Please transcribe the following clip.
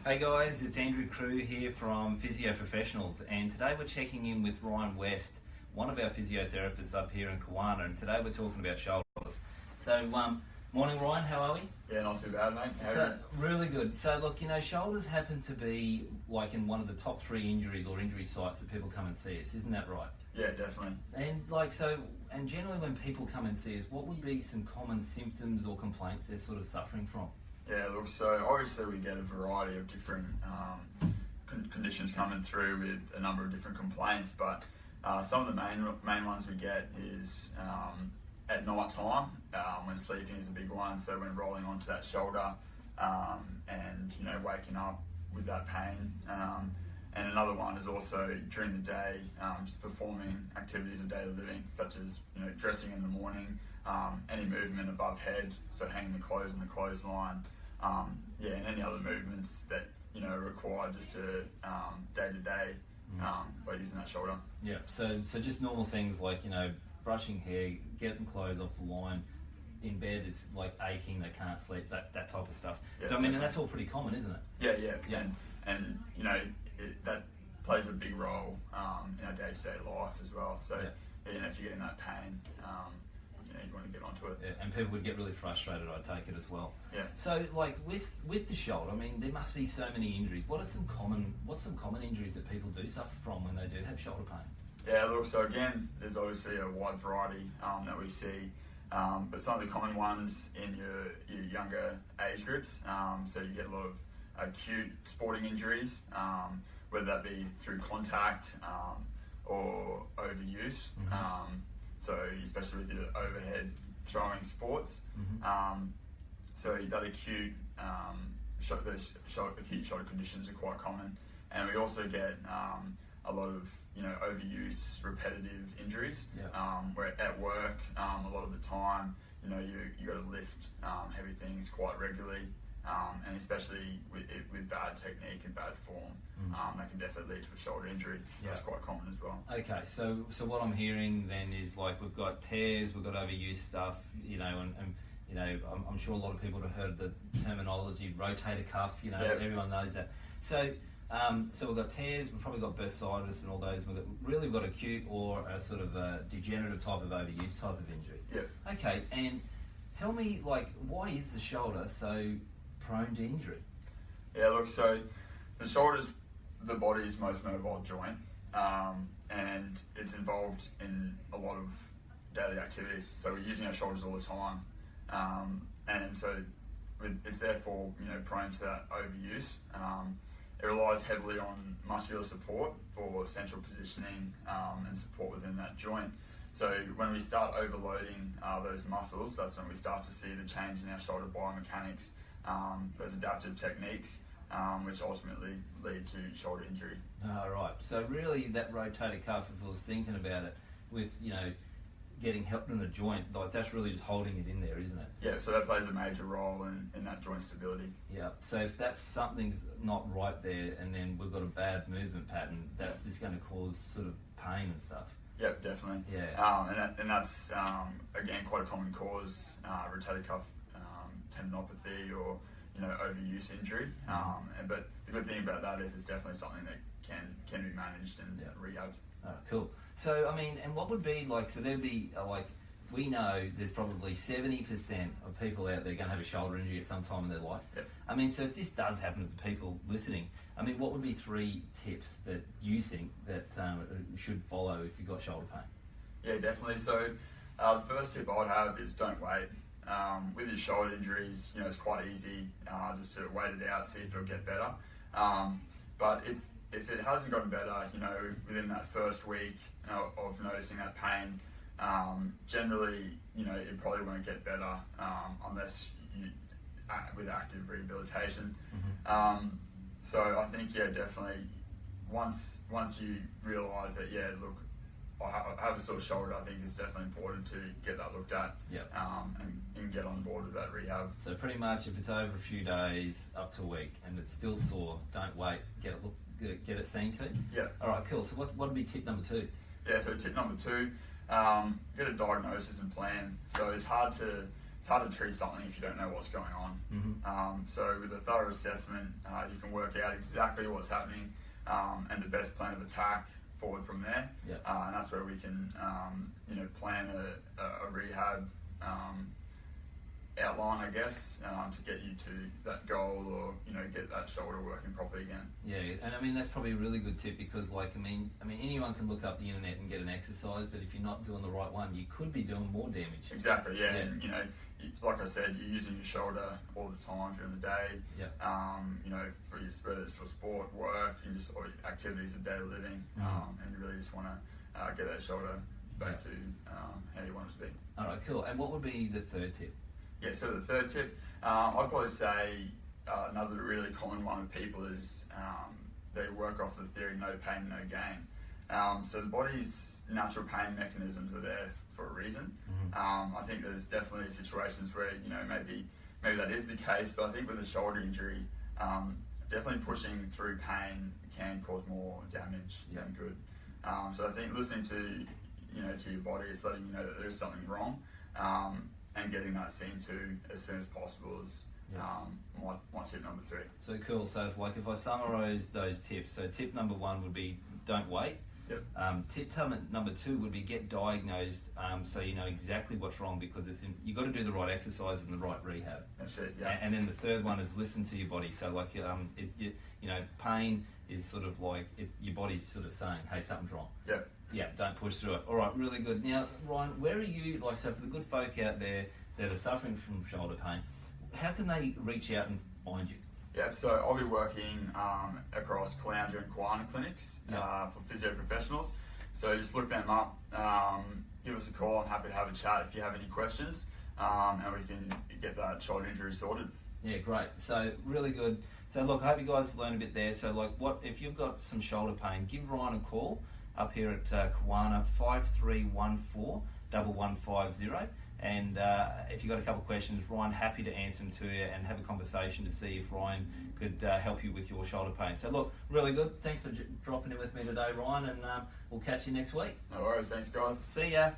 Hey guys, it's Andrew Crew here from Physio Professionals, and today we're checking in with Ryan West, one of our physiotherapists up here in Kawana, and today we're talking about shoulders. So, morning Ryan, how are we? Yeah, not too bad, mate. How are you? Really good. So look, shoulders happen to be like in one of the top 3 injuries or injury sites that people come and see us, isn't that right? Yeah, definitely. And generally when people come and see us, what would be some common symptoms or complaints they're sort of suffering from? Yeah, look, so obviously we get a variety of different conditions coming through with a number of different complaints, but some of the main ones we get is at night time, when sleeping is a big one, so when rolling onto that shoulder and waking up with that pain. And another one is also during the day, just performing activities of daily living, such as dressing in the morning, any movement above head, so hanging the clothes in the clothesline, and any other movements that are required just to day to day by using that shoulder. Yeah. So just normal things like brushing hair, getting clothes off the line. In bed, it's like aching, they can't sleep, that type of stuff. Yeah, so I mean, and that's all pretty common, isn't it? Yeah. And that plays a big role in our day-to-day life as well. So if you're getting that pain, you want to get onto it. Yeah, and people would get really frustrated, I take it as well. Yeah. So like with the shoulder, I mean, there must be so many injuries. What's some common injuries that people do suffer from when they do have shoulder pain? Yeah, look, so again, there's obviously a wide variety that we see. But some of the common ones in your younger age groups, so you get a lot of acute sporting injuries, whether that be through contact or overuse. So especially with the overhead throwing sports. So that acute acute shoulder conditions are quite common, and we also get a lot of overuse, repetitive injuries. Where at work, a lot of the time, you got to lift heavy things quite regularly, and especially with bad technique and bad form, that can definitely lead to a shoulder injury. So that's quite common as well. Okay, so what I'm hearing then is like we've got tears, we've got overuse stuff, and I'm sure a lot of people have heard the terminology rotator cuff. Everyone knows that. So we've got tears, we've probably got bursitis and all those. We've got acute or a sort of a degenerative type of overuse type of injury. Yeah. Okay, and tell me, why is the shoulder so prone to injury? Yeah, look, so the shoulder's the body's most mobile joint, and it's involved in a lot of daily activities. So we're using our shoulders all the time, and so it's therefore prone to that overuse. It relies heavily on muscular support for central positioning and support within that joint. So when we start overloading those muscles, that's when we start to see the change in our shoulder biomechanics, those adaptive techniques, which ultimately lead to shoulder injury. Right. So really that rotator cuff, if I was thinking about it, with getting help in the joint, that's really just holding it in there, isn't it? Yeah, so that plays a major role in that joint stability. Yeah, so if that's something's not right there and then we've got a bad movement pattern, that's just going to cause sort of pain and stuff. Yep, definitely. Yeah. And that's, again, quite a common cause, rotator cuff tendinopathy or, overuse injury. But the good thing about that is it's definitely something that can be managed and rehabbed. Cool. So, I mean, and what would be so there'd be we know there's probably 70% of people out there going to have a shoulder injury at some time in their life. Yep. I mean, so if this does happen to the people listening, I mean, what would be 3 tips that you think that should follow if you've got shoulder pain? Yeah, definitely. So the first tip I'd have is don't wait. With your shoulder injuries, it's quite easy just to wait it out, see if it'll get better. But if it hasn't gotten better, within that first week of noticing that pain, generally, it probably won't get better unless you with active rehabilitation. So I think, definitely, once you realise that, look, I have a sore shoulder, I think it's definitely important to get that looked at. And get on board with that rehab. So pretty much if it's over a few days, up to a week, and it's still sore, don't wait, get it seen to. Yeah. All right, cool. So what would be tip number 2? Yeah, so tip number 2, get a diagnosis and plan. So it's hard to it's hard to treat something if you don't know what's going on. So with a thorough assessment, you can work out exactly what's happening and the best plan of attack forward from there. And that's where we can, plan a rehab outline, I guess, to get you to that goal, or get that shoulder working properly again. Yeah, and I mean that's probably a really good tip, because I mean anyone can look up the internet and get an exercise, but if you're not doing the right one, you could be doing more damage. Exactly. Yeah. And like I said, you're using your shoulder all the time during the day. For whether it's for sport, work, or activities of daily living, and you really just want to get that shoulder back to how you want it to be. All right, cool. And what would be the third tip? Yeah, so the third tip, I'd probably say another really common one with people is they work off the theory no pain, no gain. So the body's natural pain mechanisms are there for a reason. I think there's definitely situations where maybe that is the case, but I think with a shoulder injury, definitely pushing through pain can cause more damage than good. So I think listening to your body is letting you know that there is something wrong. And getting that seen to as soon as possible is my tip number 3. So cool. So if I summarise those tips, so tip number 1 would be don't wait. Tip number 2 would be get diagnosed, so you know exactly what's wrong, because you've got to do the right exercises and the right rehab. That's it. Yeah. And then the third one is listen to your body. So pain is sort of your body's sort of saying, hey, something's wrong. Yeah, don't push through it. All right, really good. Now, Ryan, where are you, so for the good folk out there that are suffering from shoulder pain, how can they reach out and find you? Yeah, so I'll be working across Caloundra and Kawana clinics for physio professionals. So just look them up, give us a call. I'm happy to have a chat if you have any questions, and we can get that shoulder injury sorted. Yeah, great. So really good. So look, I hope you guys have learned a bit there. So if you've got some shoulder pain, give Ryan a call up here at Kawana, 5314 1150. And if you've got a couple of questions, Ryan, happy to answer them to you and have a conversation to see if Ryan could help you with your shoulder pain. So look, really good. Thanks for dropping in with me today, Ryan, and we'll catch you next week. No worries. Thanks, guys. See ya.